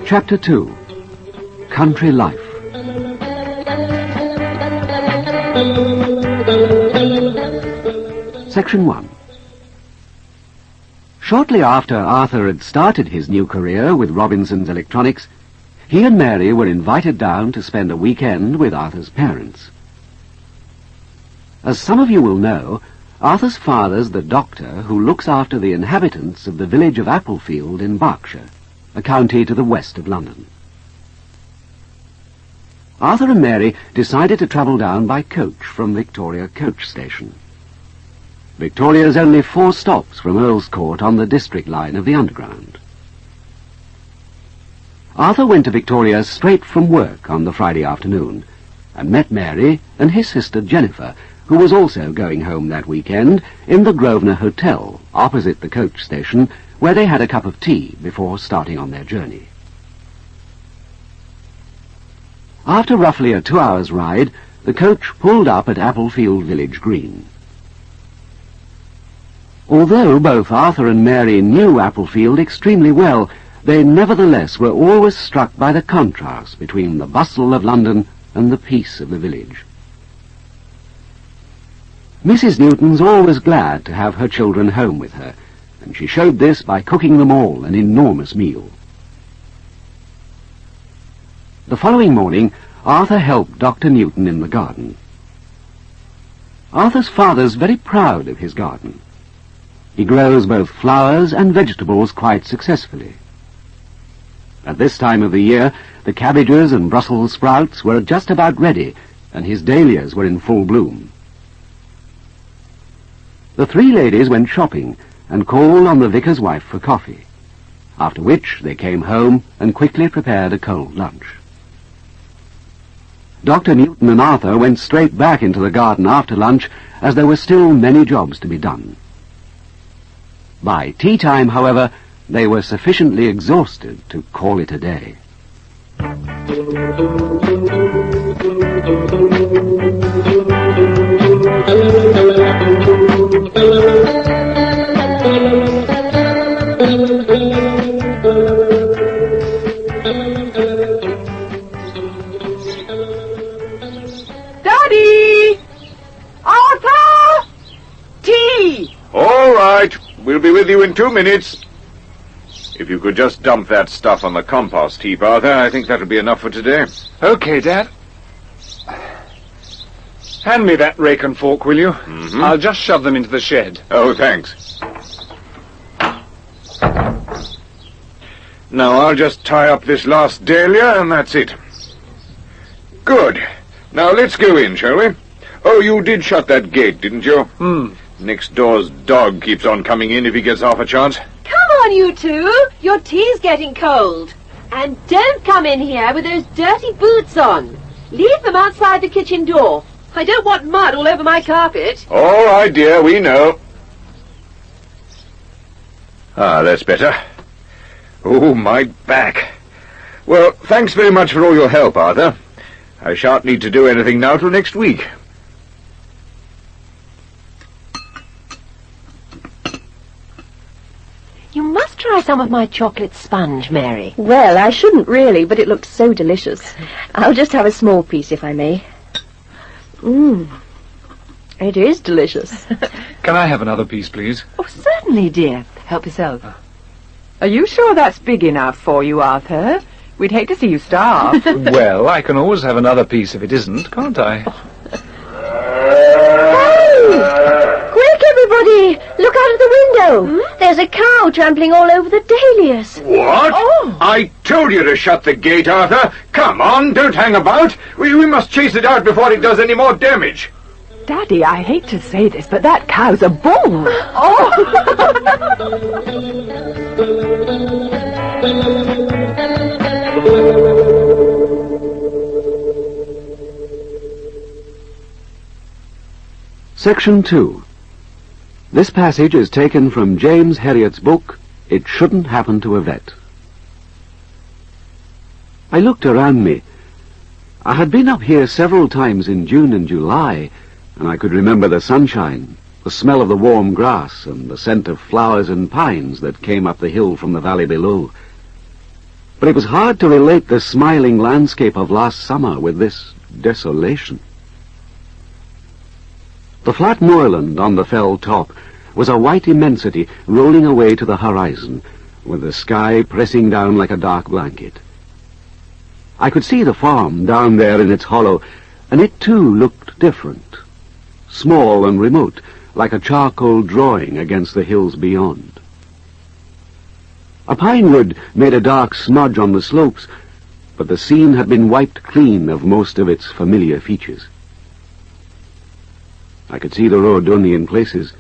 Chapter 2. Country Life. Section 1. Shortly after Arthur had started his new career with Robinson's Electronics, he and Mary were invited down to spend a weekend with Arthur's parents. As some of you will know, Arthur's father's the doctor who looks after the inhabitants of the village of Applefield in Berkshire, a county to the west of London. Arthur and Mary decided to travel down by coach from Victoria Coach Station. Victoria is only 4 stops from Earl's Court on the district line of the Underground. Arthur went to Victoria straight from work on the Friday afternoon and met Mary and his sister Jennifer, who was also going home that weekend, in the Grosvenor Hotel, opposite the coach station, where they had a cup of tea before starting on their journey. After roughly a 2 hours' ride, the coach pulled up at Applefield Village Green. Although both Arthur and Mary knew Applefield extremely well, they nevertheless were always struck by the contrast between the bustle of London and the peace of the village. Mrs. Newton's always glad to have her children home with her, and she showed this by cooking them all an enormous meal. The following morning, Arthur helped Dr. Newton in the garden. Arthur's father's very proud of his garden. He grows both flowers and vegetables quite successfully. At this time of the year, the cabbages and Brussels sprouts were just about ready, and his dahlias were in full bloom. The 3 ladies went shopping and called on the vicar's wife for coffee, after which they came home and quickly prepared a cold lunch. Dr. Newton and Arthur went straight back into the garden after lunch, as there were still many jobs to be done. By tea time, however, they were sufficiently exhausted to call it a day. Daddy! Arthur! Tea! All right, we'll be with you in 2 minutes. If you could just dump that stuff on the compost heap, Arthur, I think that'll be enough for today. Okay, Dad. Hand me that rake and fork, will you? Mm-hmm. I'll just shove them into the shed. Oh, thanks. Now, I'll just tie up this last dahlia, and that's it. Good. Now, let's go in, shall we? Oh, you did shut that gate, didn't you? Next door's dog keeps on coming in if he gets half a chance. Come on, you two. Your tea's getting cold. And don't come in here with those dirty boots on. Leave them outside the kitchen door. I don't want mud all over my carpet. All right, dear, we know. Ah, that's better. Oh, my back. Well, thanks very much for all your help, Arthur. I shan't need to do anything now till next week. You must try some of my chocolate sponge, Mary. Well, I shouldn't really, but it looks so delicious. I'll just have a small piece, if I may. It is delicious. Can I have another piece, please? Oh, certainly, dear. Help yourself. Are you sure that's big enough for you, Arthur? We'd hate to see you starve. Well, I can always have another piece if it isn't, can't I? Hey! Quick, everybody! Look out of the window. There's a cow trampling all over the dahlias. What? Oh. I told you to shut the gate, Arthur. Come on, don't hang about. We must chase it out before it does any more damage. Daddy, I hate to say this, but that cow's a bull. Section 2. This passage is taken from James Herriot's book, It Shouldn't Happen to a Vet. I looked around me. I had been up here several times in June and July, and I could remember the sunshine, the smell of the warm grass, and the scent of flowers and pines that came up the hill from the valley below. But it was hard to relate the smiling landscape of last summer with this desolation. The flat moorland on the fell top was a white immensity rolling away to the horizon, with the sky pressing down like a dark blanket. I could see the farm down there in its hollow, and it too looked different, small and remote, like a charcoal drawing against the hills beyond. A pine wood made a dark smudge on the slopes, but the scene had been wiped clean of most of its familiar features. I could see the road only in places.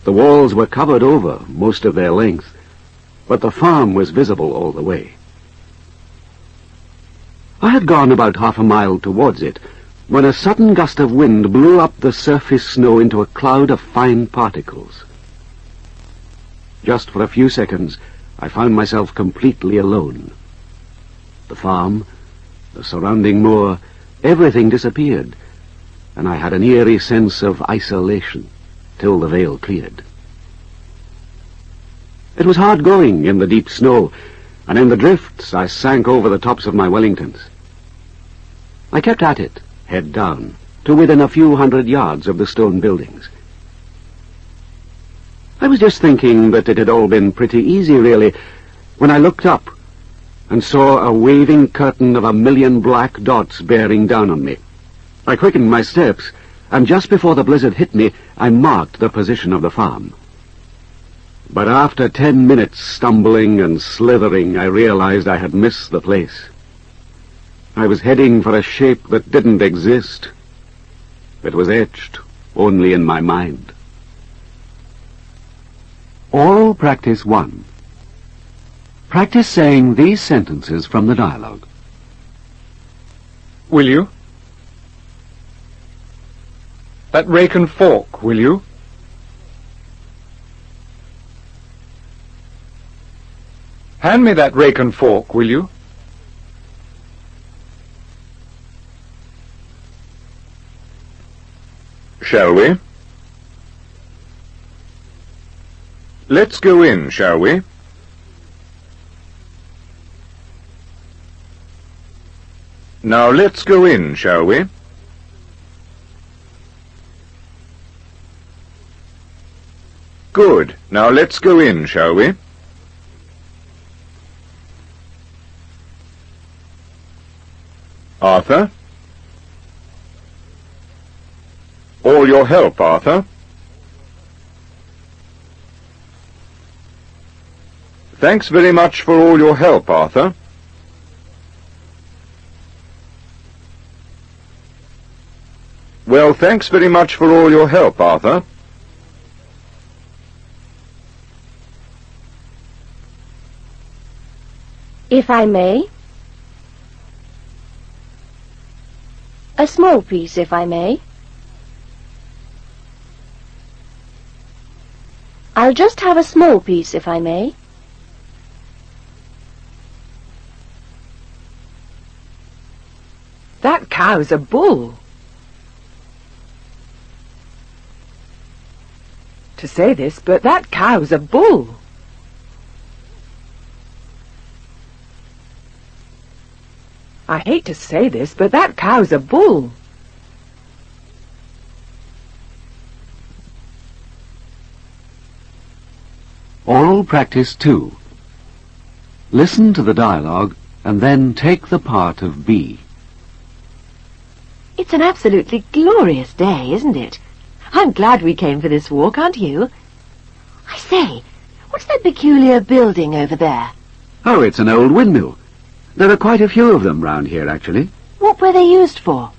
The walls were covered over most of their length, but the farm was visible all the way. I had gone about half a mile towards it, when a sudden gust of wind blew up the surface snow into a cloud of fine particles. Just for a few seconds, I found myself completely alone. The farm, the surrounding moor, everything disappeared, and I had an eerie sense of isolation till the veil cleared. It was hard going in the deep snow, and in the drifts I sank over the tops of my Wellingtons. I kept at it, head down, to within a few hundred yards of the stone buildings. I was just thinking that it had all been pretty easy, really, when I looked up and saw a waving curtain of 1,000,000 black dots bearing down on me. I quickened my steps, and just before the blizzard hit me, I marked the position of the farm. But after 10 minutes stumbling and slithering, I realized I had missed the place. I was heading for a shape that didn't exist. It was etched only in my mind. Oral Practice 1. Practice saying these sentences from the dialogue. Will you? That rake and fork, will you? Hand me that rake and fork, will you? Shall we? Let's go in, shall we? Now let's go in, shall we? Good. Now let's go in, shall we? Arthur? All your help, Arthur. Thanks very much for all your help, Arthur. Well, thanks very much for all your help, Arthur. If I may. A small piece, if I may. I'll just have a small piece, if I may. That cow's a bull. To say this, but that cow's a bull. I hate to say this, but that cow's a bull. Oral Practice 2. Listen to the dialogue and then take the part of B. It's an absolutely glorious day, isn't it? I'm glad we came for this walk, aren't you? I say, what's that peculiar building over there? Oh, it's an old windmill. There are quite a few of them round here, actually. What were they used for?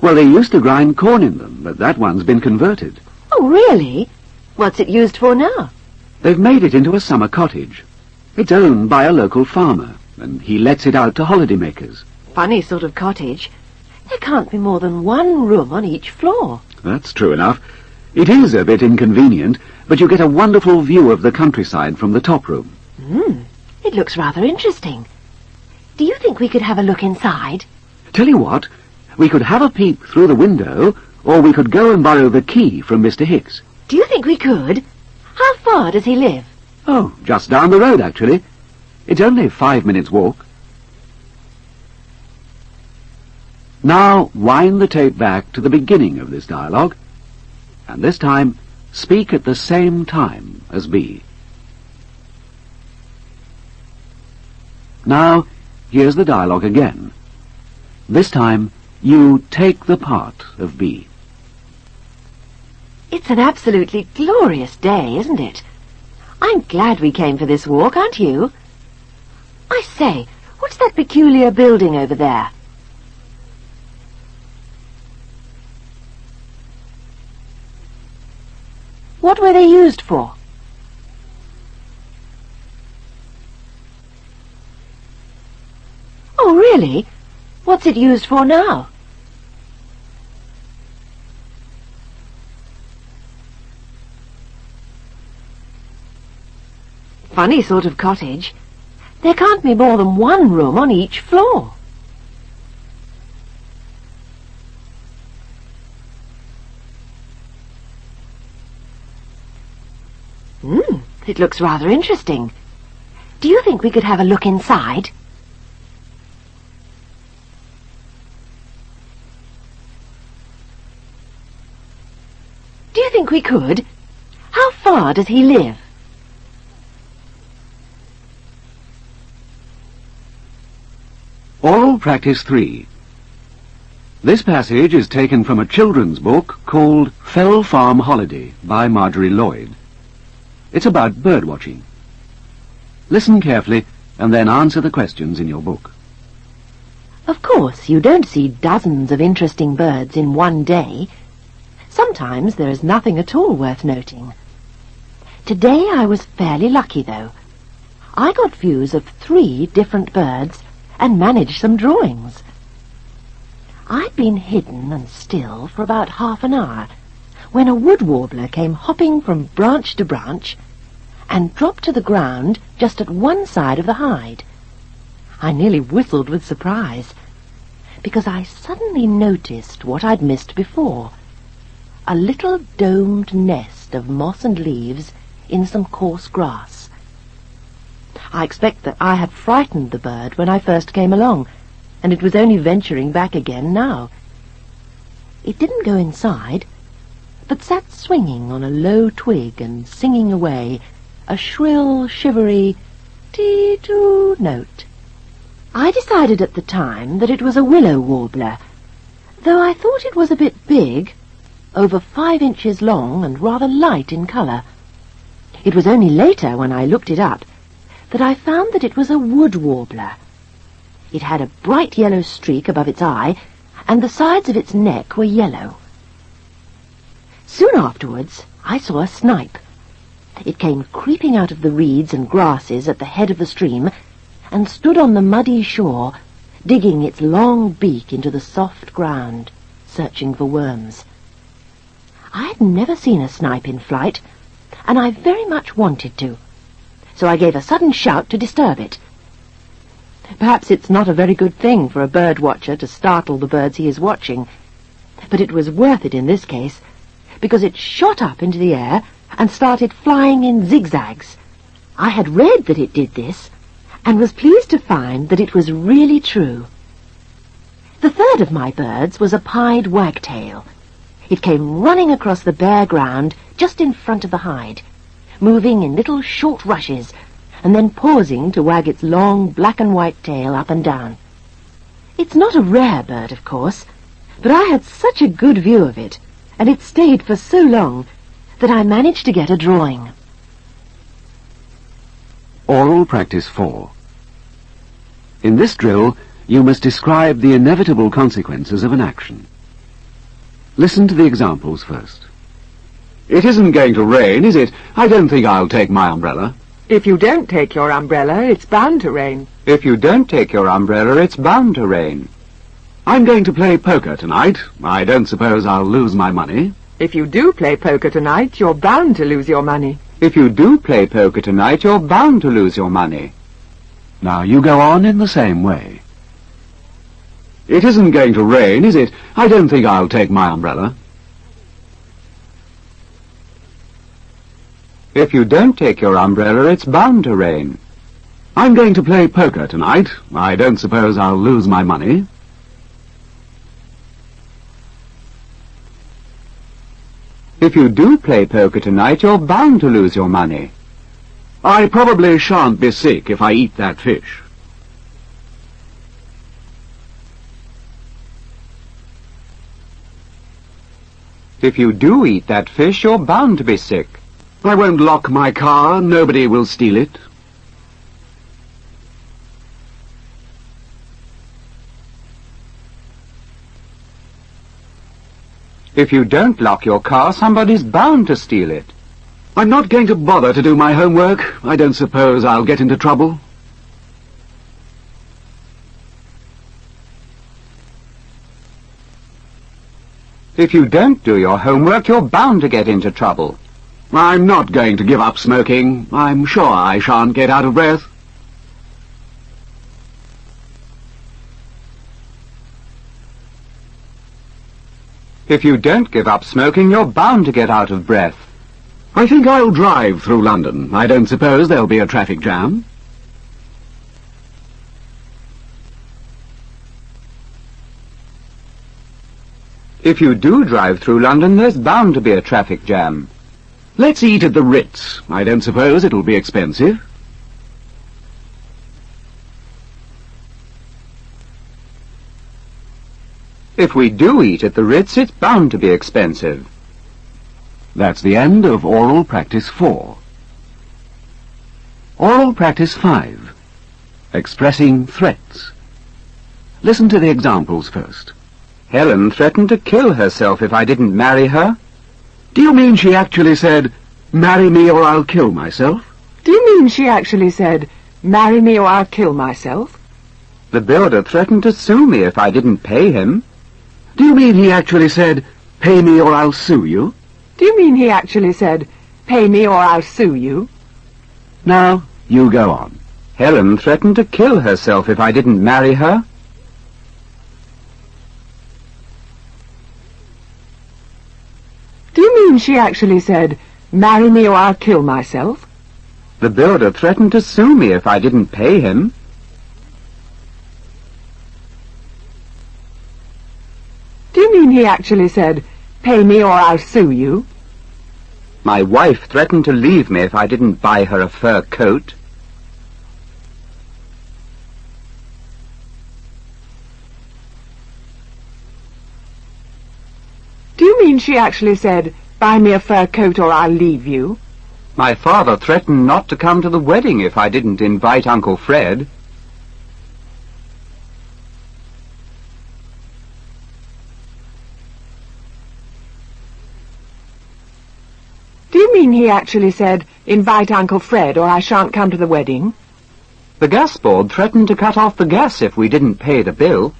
Well, they used to grind corn in them, but that one's been converted. Oh, really? What's it used for now? They've made it into a summer cottage. It's owned by a local farmer, and he lets it out to holidaymakers. Funny sort of cottage. There can't be more than one room on each floor. That's true enough. It is a bit inconvenient, but you get a wonderful view of the countryside from the top room. It looks rather interesting. Do you think we could have a look inside? Tell you what, we could have a peep through the window, or we could go and borrow the key from Mr. Hicks. Do you think we could? How far does he live? Oh, just down the road, actually. It's only 5 minutes' walk. Now, wind the tape back to the beginning of this dialogue, and this time, speak at the same time as B. Now, here's the dialogue again. This time, you take the part of B. It's an absolutely glorious day, isn't it? I'm glad we came for this walk, aren't you? I say, what's that peculiar building over there? What were they used for? Oh, really? What's it used for now? Funny sort of cottage. There can't be more than one room on each floor. It looks rather interesting. Do you think we could have a look inside? Do you think we could? How far does he live? Oral Practice 3. This passage is taken from a children's book called Fell Farm Holiday by Marjorie Lloyd. It's about bird watching. Listen carefully and then answer the questions in your book. Of course, you don't see dozens of interesting birds in one day. Sometimes there is nothing at all worth noting. Today I was fairly lucky, though. I got views of 3 different birds and managed some drawings. I'd been hidden and still for about half an hour when a wood warbler came hopping from branch to branch and dropped to the ground just at one side of the hide. I nearly whistled with surprise, because I suddenly noticed what I'd missed before, a little domed nest of moss and leaves in some coarse grass. I expect that I had frightened the bird when I first came along, and it was only venturing back again now. It didn't go inside, but sat swinging on a low twig and singing away a shrill, shivery tee-too note. I decided at the time that it was a willow warbler, though I thought it was a bit big, over 5 inches long and rather light in colour. It was only later, when I looked it up, that I found that it was a wood warbler. It had a bright yellow streak above its eye, and the sides of its neck were yellow. Soon afterwards, I saw a snipe. It came creeping out of the reeds and grasses at the head of the stream, and stood on the muddy shore, digging its long beak into the soft ground, searching for worms. I had never seen a snipe in flight, and I very much wanted to, so I gave a sudden shout to disturb it. Perhaps it's not a very good thing for a bird watcher to startle the birds he is watching, but it was worth it in this case, because it shot up into the air and started flying in zigzags. I had read that it did this, and was pleased to find that it was really true. The third of my birds was a pied wagtail. It came running across the bare ground just in front of the hide, moving in little short rushes, and then pausing to wag its long black and white tail up and down. It's not a rare bird, of course, but I had such a good view of it, and it stayed for so long, that I managed to get a drawing. Oral Practice 4. In this drill, you must describe the inevitable consequences of an action. Listen to the examples first. It isn't going to rain, is it? I don't think I'll take my umbrella. If you don't take your umbrella, it's bound to rain. If you don't take your umbrella, it's bound to rain. I'm going to play poker tonight. I don't suppose I'll lose my money. If you do play poker tonight, you're bound to lose your money. If you do play poker tonight, you're bound to lose your money. Now you go on in the same way. It isn't going to rain, is it? I don't think I'll take my umbrella. If you don't take your umbrella, it's bound to rain. I'm going to play poker tonight. I don't suppose I'll lose my money. If you do play poker tonight, you're bound to lose your money. I probably shan't be sick if I eat that fish. If you do eat that fish, you're bound to be sick. I won't lock my car. Nobody will steal it. If you don't lock your car, somebody's bound to steal it. I'm not going to bother to do my homework. I don't suppose I'll get into trouble. If you don't do your homework, you're bound to get into trouble. I'm not going to give up smoking. I'm sure I shan't get out of breath. If you don't give up smoking, you're bound to get out of breath. I think I'll drive through London. I don't suppose there'll be a traffic jam. If you do drive through London, there's bound to be a traffic jam. Let's eat at the Ritz. I don't suppose it'll be expensive. If we do eat at the Ritz, it's bound to be expensive. That's the end of Oral Practice 4. Oral Practice 5. Expressing threats. Listen to the examples first. Helen threatened to kill herself if I didn't marry her. Do you mean she actually said, "Marry me or I'll kill myself"? Do you mean she actually said, "Marry me or I'll kill myself"? The builder threatened to sue me if I didn't pay him. Do you mean he actually said, "Pay me or I'll sue you"? Do you mean he actually said, "Pay me or I'll sue you"? Now, you go on. Helen threatened to kill herself if I didn't marry her. Do you mean she actually said, "Marry me or I'll kill myself"? The builder threatened to sue me if I didn't pay him. Do you mean he actually said, "Pay me or I'll sue you"? My wife threatened to leave me if I didn't buy her a fur coat. Do you mean she actually said, "Buy me a fur coat or I'll leave you"? My father threatened not to come to the wedding if I didn't invite Uncle Fred. Do you mean he actually said, "Invite Uncle Fred or I shan't come to the wedding"? The gas board threatened to cut off the gas if we didn't pay the bill.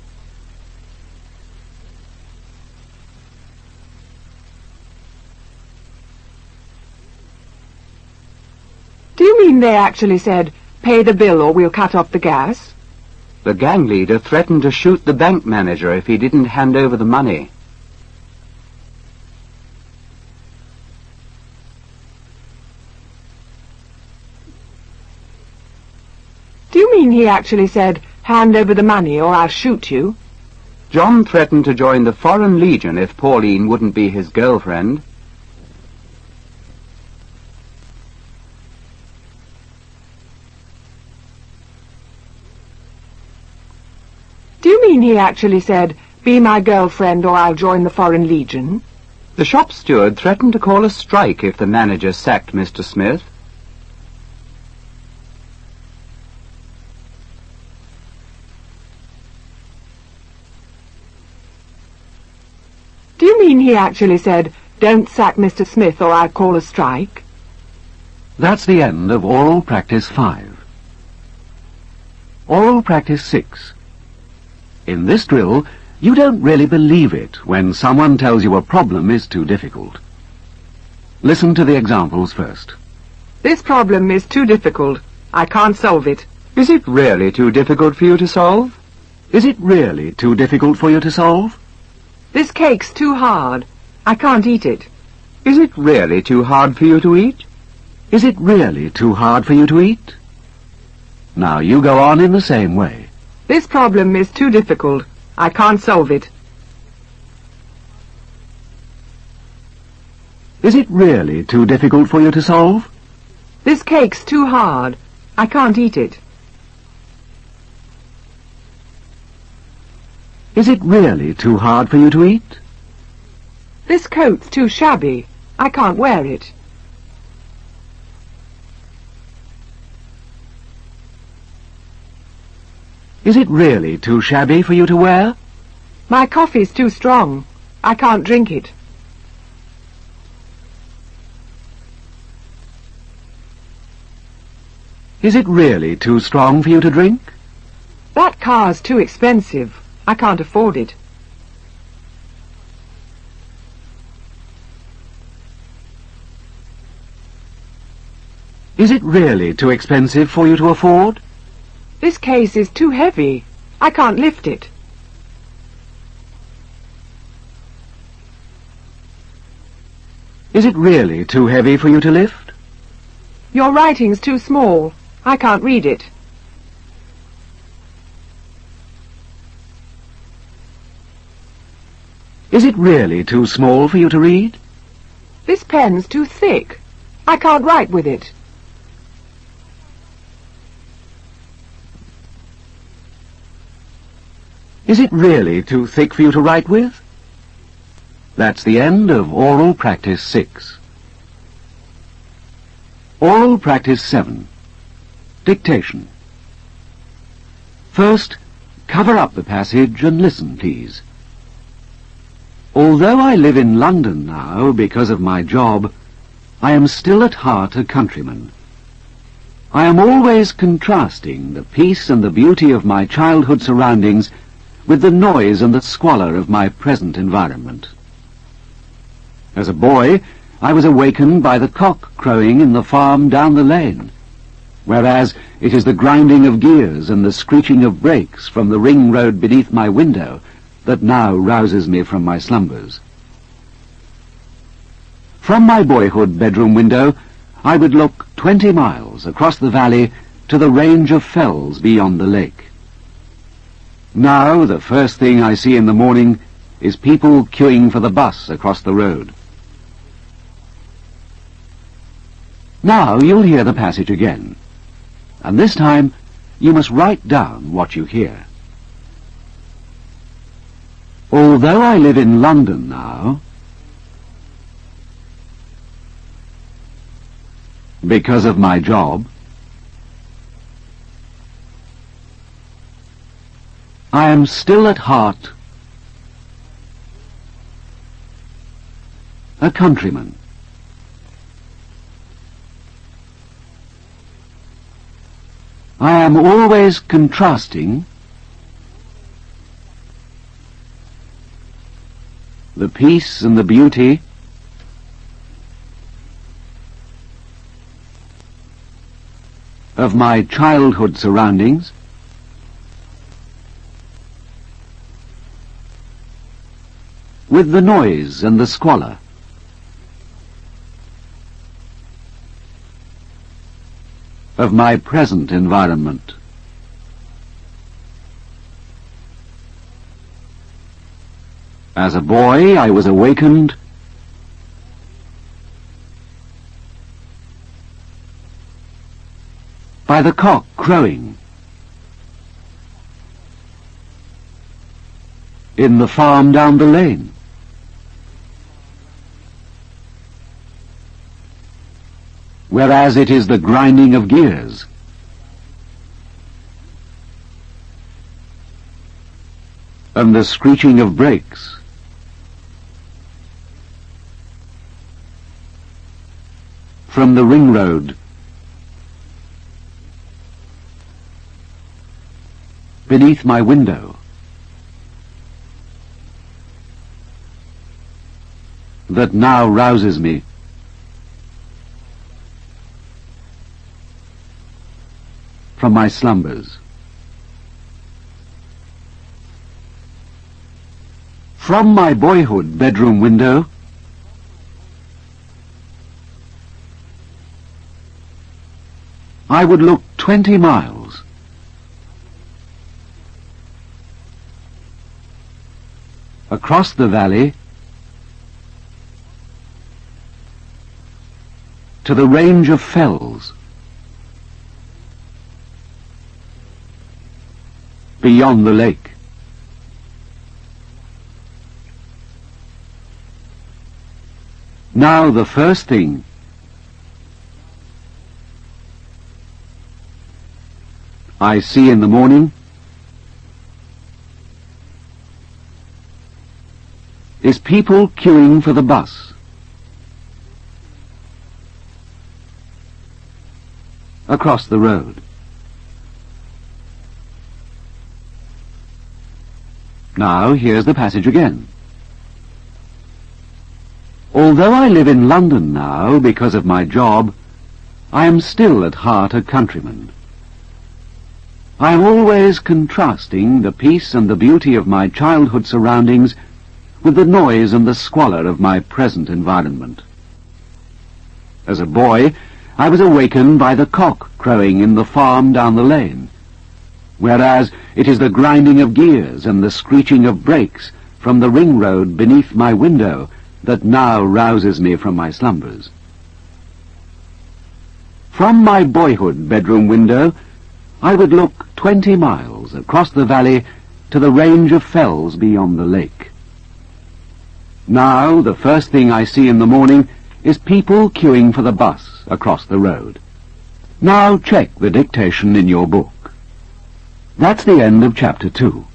Do you mean they actually said, "Pay the bill or we'll cut off the gas"? The gang leader threatened to shoot the bank manager if he didn't hand over the money. Do you mean he actually said, "Hand over the money or I'll shoot you"? John threatened to join the Foreign Legion if Pauline wouldn't be his girlfriend. Do you mean he actually said, "Be my girlfriend or I'll join the Foreign Legion"? The shop steward threatened to call a strike if the manager sacked Mr. Smith. Do you mean he actually said, "Don't sack Mr. Smith or I'll call a strike"? That's the end of Oral Practice 5. Oral Practice 6. In this drill, you don't really believe it when someone tells you a problem is too difficult. Listen to the examples first. This problem is too difficult. I can't solve it. Is it really too difficult for you to solve? Is it really too difficult for you to solve? This cake's too hard. I can't eat it. Is it really too hard for you to eat? Is it really too hard for you to eat? Now you go on in the same way. This problem is too difficult. I can't solve it. Is it really too difficult for you to solve? This cake's too hard. I can't eat it. Is it really too hard for you to eat? This coat's too shabby. I can't wear it. Is it really too shabby for you to wear? My coffee's too strong. I can't drink it. Is it really too strong for you to drink? That car's too expensive. I can't afford it. Is it really too expensive for you to afford? This case is too heavy. I can't lift it. Is it really too heavy for you to lift? Your writing's too small. I can't read it. Is it really too small for you to read? This pen's too thick. I can't write with it. Is it really too thick for you to write with? That's the end of Oral Practice 6. Oral Practice 7. Dictation. First, cover up the passage and listen, please. Although I live in London now because of my job, I am still at heart a countryman. I am always contrasting the peace and the beauty of my childhood surroundings with the noise and the squalor of my present environment. As a boy, I was awakened by the cock crowing in the farm down the lane, whereas it is the grinding of gears and the screeching of brakes from the ring road beneath my window that now rouses me from my slumbers. From my boyhood bedroom window, I would look 20 miles across the valley to the range of fells beyond the lake. Now, the first thing I see in the morning is people queuing for the bus across the road. Now you'll hear the passage again, and this time you must write down what you hear. Although I live in London now, because of my job, I am still at heart a countryman. I am always contrasting the peace and the beauty of my childhood surroundings with the noise and the squalor of my present environment. As a boy, I was awakened by the cock crowing in the farm down the lane. Whereas it is the grinding of gears and the screeching of brakes from the ring road beneath my window that now rouses me from my slumbers. From my boyhood bedroom window, I would look 20 miles. Across the valley to the range of fells, beyond the lake. Now the first thing I see in the morning is people queuing for the bus. Across the road. Now here's the passage again. Although I live in London now because of my job, I am still at heart a countryman. I am always contrasting the peace and the beauty of my childhood surroundings with the noise and the squalor of my present environment. As a boy, I was awakened by the cock crowing in the farm down the lane, whereas it is the grinding of gears and the screeching of brakes from the ring road beneath my window that now rouses me from my slumbers. From my boyhood bedroom window, I would look 20 miles across the valley to the range of fells beyond the lake. Now the first thing I see in the morning is people queuing for the bus across the road. Now check the dictation in your book. That's the end of chapter 2.